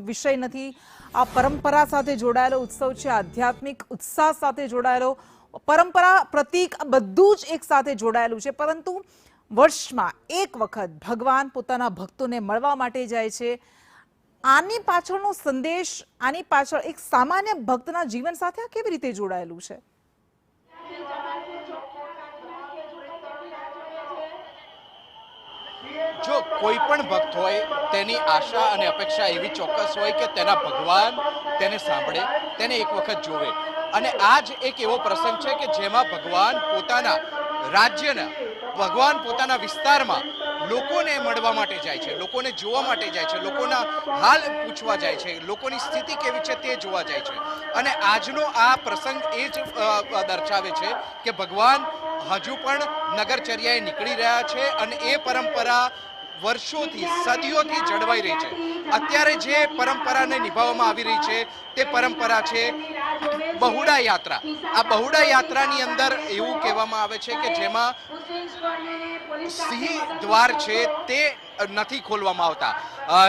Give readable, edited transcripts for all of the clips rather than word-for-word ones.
વિષય નથી। આ પરંપરા સાથે જોડાયેલો ઉત્સવ છે, આધ્યાત્મિક ઉત્સાહ સાથે જોડાયેલો, પરંપરા પ્રતીક બધું જ એક સાથે જોડાયેલું છે। પરંતુ વર્ષમાં એક વખત ભગવાન પોતાના ભક્તોને મળવા માટે જાય છે। આની પાછળનો સંદેશ, આની પાછળ એક સામાન્ય ભક્તના જીવન સાથે આ કેવી રીતે જોડાયેલું છે? જો કોઈ પણ ભક્ત હોય તેની આશા અને અપેક્ષા એવી ચોક્કસ હોય કે તેના ભગવાન તેને સાંભળે, તેને એક વખત જોવે। અને આ જ એક એવો પ્રસંગ છે કે જેમાં ભગવાન પોતાના રાજ્યના, ભગવાન પોતાના વિસ્તારમાં લોકોને મળવા માટે જાય છે, લોકોને જોવા માટે જાય છે, લોકોના હાલ પૂછવા જાય છે, લોકોની સ્થિતિ કેવી છે તે જોવા જાય છે। અને આજનો આ પ્રસંગ એ જ દર્શાવે છે કે ભગવાન હજુ પણ નગરચર્યાએ નીકળી રહ્યા છે અને એ પરંપરા વર્ષોથી, સદીઓથી જળવાઈ રહી છે। અત્યારે જે પરંપરાને નિભાવવામાં આવી રહી છે તે પરંપરા છે બહુડા યાત્રા। આ બહુડા યાત્રાની અંદર એવું કહેવામાં આવે છે કે જેમાં સિંહ દ્વાર છે તે નથી ખોલવામાં આવતા।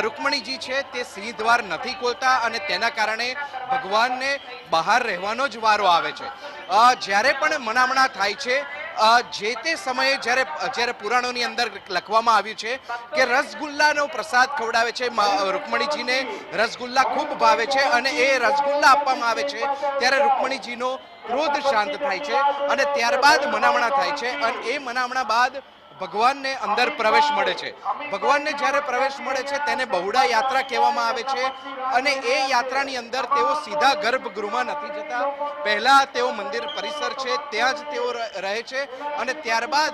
રૂકમણીજી છે તે સિંહ દ્વાર નથી ખોલતા અને તેના કારણે ભગવાનને બહાર રહેવાનો જ વારો આવે છે। જ્યારે પણ મનામણા થાય છે, જે તે સમયે જ્યારે પુરાણોની અંદર લખવામાં આવ્યું છે કે રસગુલ્લાનો પ્રસાદ ખવડાવે છે, રૂકમણીજીને રસગુલ્લા ખૂબ ભાવે છે અને એ રસગુલ્લા આપવામાં આવે છે ત્યારે રૂકમણીજીનો ક્રોધ શાંત થાય છે અને ત્યારબાદ મનામણા થાય છે અને એ મનામણા બાદ ભગવાનને અંદર પ્રવેશ મળે છે। ભગવાનને જ્યારે પ્રવેશ મળે છે તેને બહુડા યાત્રા કહેવામાં આવે છે અને એ યાત્રાની અંદર તેઓ સીધા ગર્ભગૃહમાં નથી જતા, પહેલા તેઓ મંદિર પરિસર છે ત્યાં જ તેઓ રહે છે અને ત્યારબાદ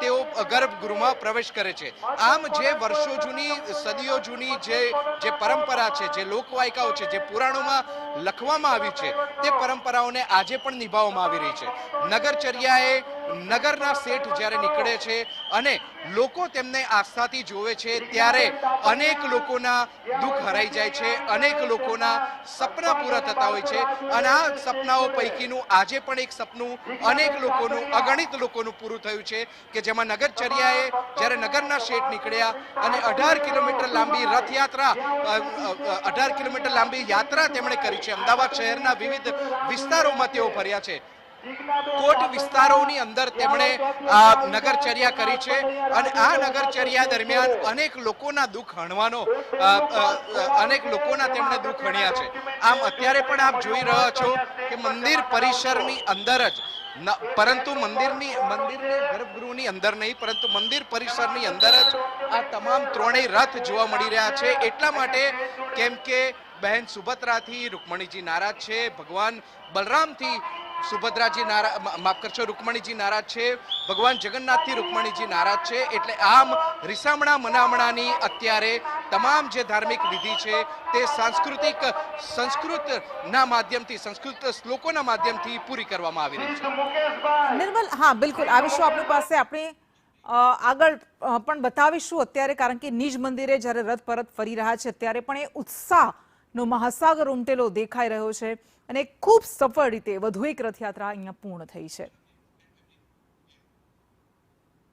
તેઓ ગર્ભગૃહમાં પ્રવેશ કરે છે। આમ જે વર્ષો જૂની, સદીઓ જૂની જે પરંપરા છે, જે લોકવાયકાઓ છે, જે પુરાણોમાં લખવામાં આવ્યું છે તે પરંપરાઓને આજે પણ નિભાવવામાં આવી રહી છે। નગરચર્યાએ નગરના શેઠ જ્યારે નીકળે છે અને લોકો તેમને આસ્થાથી જોવે છે ત્યારે અનેક લોકોના દુઃખ હરાઈ જાય છે, અનેક લોકોના સપના પૂરા થતા હોય છે અને આ સપનાઓ પૈકીનું આજે પણ એક સપનું અનેક લોકોનું, અગણિત લોકોનું પૂરું થયું છે કે જેમાં નગરચર્યાએ જ્યારે નગરના શેઠ નીકળ્યા અને 18 કિલોમીટર લાંબી રથયાત્રા, 18 કિલોમીટર લાંબી યાત્રા તેમણે કરી છે। અમદાવાદ શહેરના વિવિધ વિસ્તારોમાં તેઓ ફર્યા છે, કોટ વિસ્તારોની અંદર તેમણે નગરચર્યા કરી છે અને આ નગરચર્યા દરમિયાન અનેક લોકોના દુઃખ હણવાનો, અનેક લોકોના તેમણે દુઃખ હણ્યા છે। આમ અત્યારે પણ આપ જોઈ રહ્યા છો કે મંદિર પરિસરની અંદર જ, પરંતુ મંદિરની ગર્ભગૃહની અંદર નહીં, પરંતુ મંદિર પરિસરની અંદર જ આ તમામ ત્રણેય રથ જોવા મળી રહ્યા છે। એટલા માટે કેમ કે બહેન સુભદ્રાથી રૂકમણીજી નારાજ છે, ભગવાન બલરામથી સુભદ્રાજી માફ કરશો, રૂકમણીજી નારાજ છે, ભગવાન જગન્નાથથી રૂકમણીજી નારાજ છે। એટલે આમ રીસામણા મનામણાની અત્યારે તમામ જે ધાર્મિક વિધિ છે તે સંસ્કૃતના માધ્યમથી, સંસ્કૃત શ્લોકોના માધ્યમથી પૂરી કરવામાં આવી રહી છે। નિર્મલ, હા બિલકુલ આવીશું આપણી પાસે, આપણે આગળ પણ બતાવીશું અત્યારે, કારણ કે નિજ મંદિરે જ્યારે રથ પરત ફરી રહ્યા છે ત્યારે પણ એ ઉત્સાહનો મહાસાગર ઉમટેલો દેખાઈ રહ્યો છે અને ખૂબ સફળ રીતે વધુ એક રથયાત્રા અહીંયા પૂર્ણ થઈ છે।